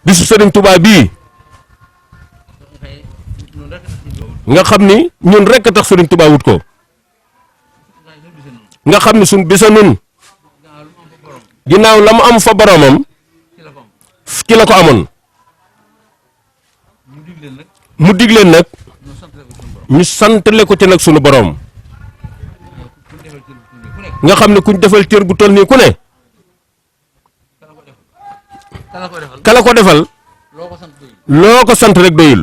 bisu Serigne Touba bii nga xam ni ñun rek tax Serigne Touba wut ko nga xam ni suñ bisa nun ginnaaw la mu am fa boromam ci la ko amoon mu dig leen nag ñu santale ko ci nag sunu borom nga xam ne kuñ defal cër bu toll nii ku ne kala ko defal loo ko sant rek doyul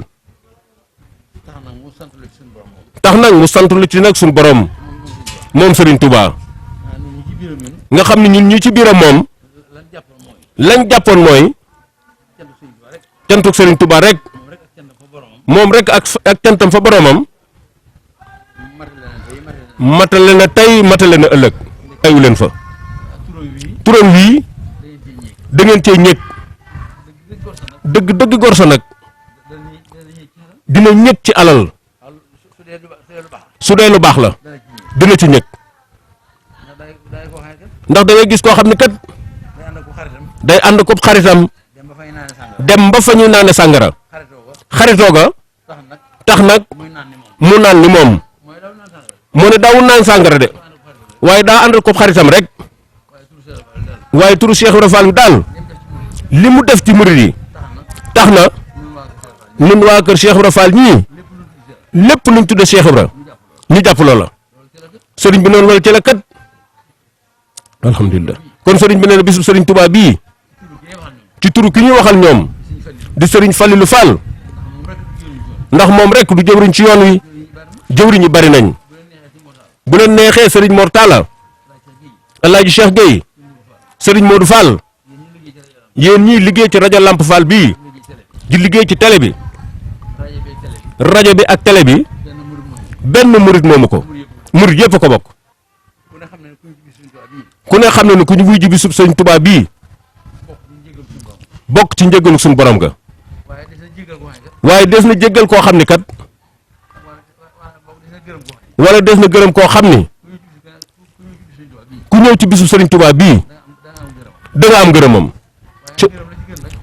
tax nag mu sant lu ci nag sunu borom moom Serigne Touba nga xam ne ñun ñi ci biiram moom lañ jàppoon mooy cantuk Serigne Touba rek moom rek ak cantam fa boromam matale na tey matale na ëllëg ayu leen fa turam wii da ngeen cee ñëg dëgg dëgg gor sa nag dina ñëg ci alal su dee lu baax la dina ci ñëg ndax da ngay gis koo xam ne kat day ànd ko xaritam dem ba fa ñuy naane sàngara xaritoo ga tax nag mu naan ni moom moo ne daawul naan sàngara de waaye daa ànd ko xaritam rek waaye turu Cheikh Ibra Fall bi daal li mu def ci murid yi tax na ñun waa kër Cheikh Ibra Fall ñii lépp luñ tudde Cheikh Ibra ñu jàpp loola sëriñ bi noonu loolu ci la kat alhamdulilah kon sëriñ bi nee na bisub sëriñ Touba bii ci turu ki ñuy waxal ñoom di sëriñ Falilou Fall ndax moom rek du jëwriñ ci yoon wi jëwriñ yi bari nañ bu leen neexee sëriñ Mor Talla Alaaji Cheikh Gueye sëriñ Modou Fall yéen ñii liggéey ci rajo Lamp Fall bii di liggéey ci télé bi rajo bi ak télé bi benn murit moomu ko murit yëpp ko bokk ku ne xam ne ni ku ñu wuy ji bisub sëriñ Touba bii bokk ci njëgalu suñu borom ga waaye des na jéggal koo xam ni kat wala des na gërëm koo xam ni ku ñëw ci bisu Serigne Touba bii da nga am ngërëmam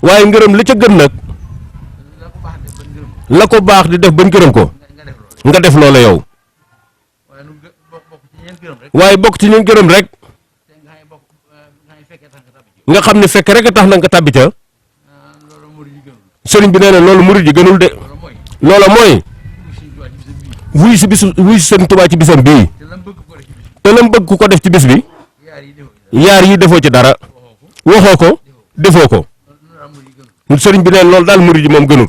waaye ngërëm la ca gën nag la ko baax di def bañ gërëm ko nga def loola yow waaye bokk ci ñeen gërëm rek nga xam ne fekk rek a tax na nga tàbbi ca sëriñ bi nee na loolu murid yi gënul de loola mooy wuy si Serigne Touba ci bisam bii te lam bëgg ku ko def ci bis bi yaar yi defoo ci dara waxoo ko defoo ko sëriñ bi nee na loolu daal murid yi moom gënul